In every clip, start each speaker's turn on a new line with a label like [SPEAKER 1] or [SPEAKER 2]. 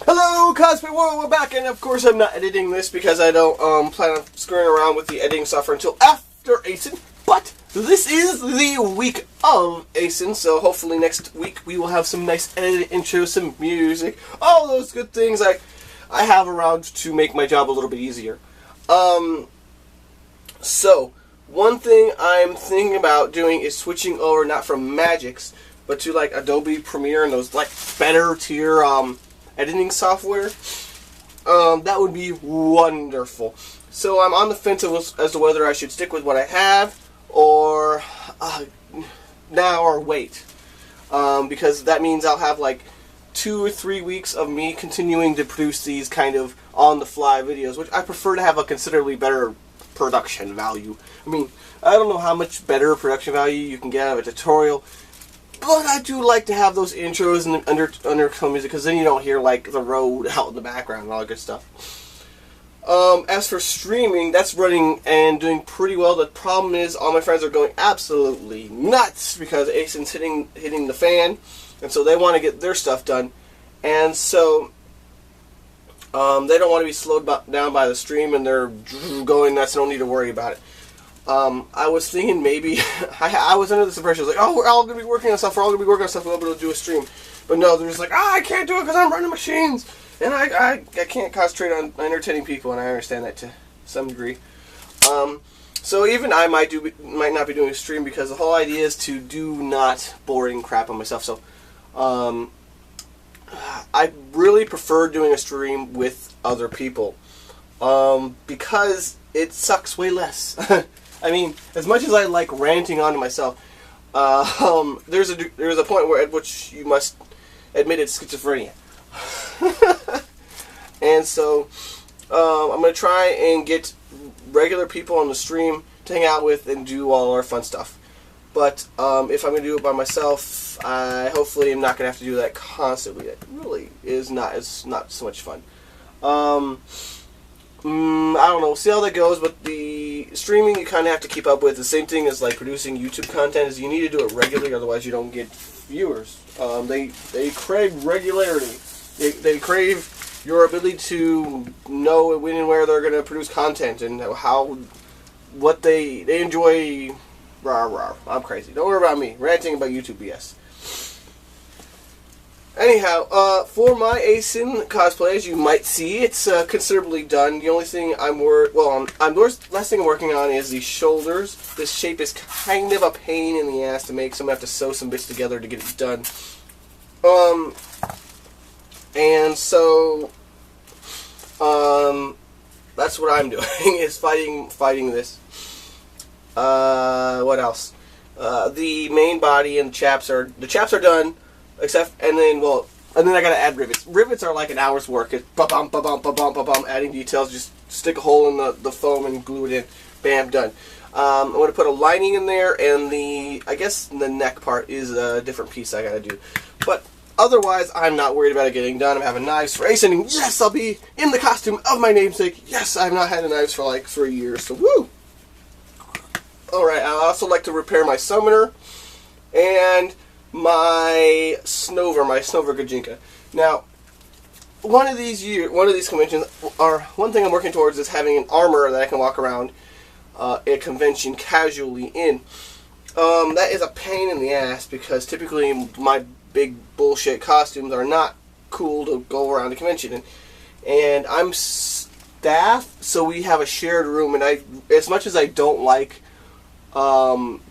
[SPEAKER 1] Hello, Cosplay World, we're back, and of course I'm not editing this because I don't plan on screwing around with the editing software until after ASIN, but this is the week of ASIN, so hopefully next week we will have some nice edited intros, some music, all those good things I have around to make my job a little bit easier. So, one thing I'm thinking about doing is switching over not from Magix, but to like Adobe Premiere and those like better tier editing software. That would be wonderful. So I'm on the fence as to whether I should stick with what I have or now or wait, because that means I'll have like 2 or 3 weeks of me continuing to produce these kind of on-the-fly videos, which I prefer to have a considerably better production value. I mean, I don't know how much better production value you can get out of a tutorial, but I do like to have those intros and undertone music, because then you don't hear like the road out in the background and all that good stuff. As for streaming, that's running and doing pretty well. The problem is all my friends are going absolutely nuts because ASIN's hitting the fan, and so they want to get their stuff done, and so they don't want to be slowed down by the stream, and they're going nuts. Don't need to worry about it. I was thinking maybe I was under this impression, like, oh, we're all going to be working on stuff. We're all going to be working on stuff. We'll be able to do a stream, but no, they're just like, I can't do it because I'm running machines, and I can't concentrate on entertaining people, and I understand that to some degree. So even I might not be doing a stream because the whole idea is to do not boring crap on myself. So I really prefer doing a stream with other people because it sucks way less. I mean, as much as I like ranting onto myself, there's a point at which you must admit it's schizophrenia. And so I'm going to try and get regular people on the stream to hang out with and do all our fun stuff. But if I'm going to do it by myself, I hopefully am not going to have to do that constantly. It really is not. It's not so much fun. I don't know. See how that goes. But the streaming you kind of have to keep up with. The same thing as like producing YouTube content is you need to do it regularly, otherwise you don't get viewers. They crave regularity. They crave your ability to know when and where they're going to produce content and what they enjoy. I'm crazy. Don't worry about me ranting about YouTube BS. Anyhow, for my ASIN cosplay, as you might see, it's considerably done. The only thing last thing I'm working on is the shoulders. This shape is kind of a pain in the ass to make, so I'm gonna have to sew some bits together to get it done. And so, that's what I'm doing is fighting this. What else? The main body and the chaps are done, and then I gotta add rivets. Rivets are like an hour's work. It's ba-bum, ba-bum, ba-bum, ba-bum, adding details. Just stick a hole in the foam and glue it in. Bam, done. I'm gonna put a lining in there, and I guess the neck part is a different piece I gotta do. But otherwise, I'm not worried about it getting done. I'm having knives for ASIN, and yes, I'll be in the costume of my namesake. Yes, I've not had knives for like 3 years, so woo! Alright, I also like to repair my summoner and my Snover Gajinka. Now, one of these conventions, or one thing I'm working towards is having an armor that I can walk around a convention casually in. That is a pain in the ass because typically my big bullshit costumes are not cool to go around a convention in. And I'm staff, so we have a shared room, and as much as I don't like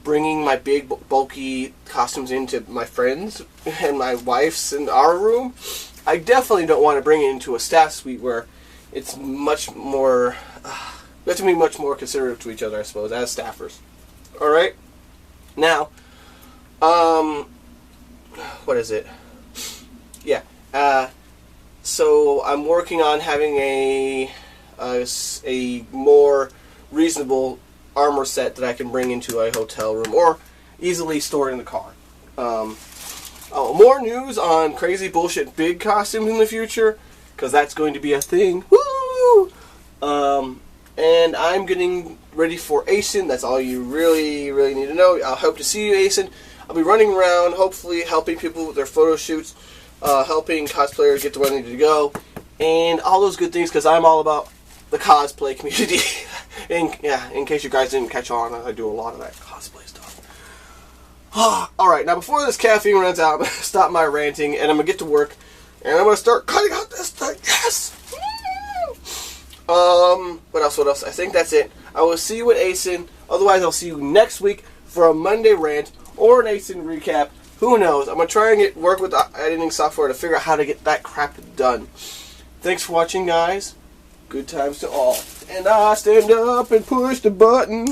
[SPEAKER 1] bringing my big bulky costumes into my friends and my wife's in our room, I definitely don't want to bring it into a staff suite where it's much more, we have to be much more considerate to each other, I suppose, as staffers. Alright? Now, what is it? Yeah, so I'm working on having a more reasonable armor set that I can bring into a hotel room or easily store in the car. More news on crazy bullshit big costumes in the future, because that's going to be a thing. Woo! And I'm getting ready for ASIN. That's all you really need to know. I hope to see you, ASIN. I'll be running around, hopefully helping people with their photo shoots. helping cosplayers get to where they need to go, and all those good things, because I'm all about the cosplay community. In case you guys didn't catch on, I do a lot of that cosplay stuff. Alright, now before this caffeine runs out, I'm going to stop my ranting, and I'm going to get to work, and I'm going to start cutting out this thing. Yes! What else? I think that's it. I will see you at ASIN. Otherwise, I'll see you next week for a Monday rant or an ASIN recap. Who knows? I'm going to try and work with the editing software to figure out how to get that crap done. Thanks for watching, guys. Good times to all. And I stand up and push the button.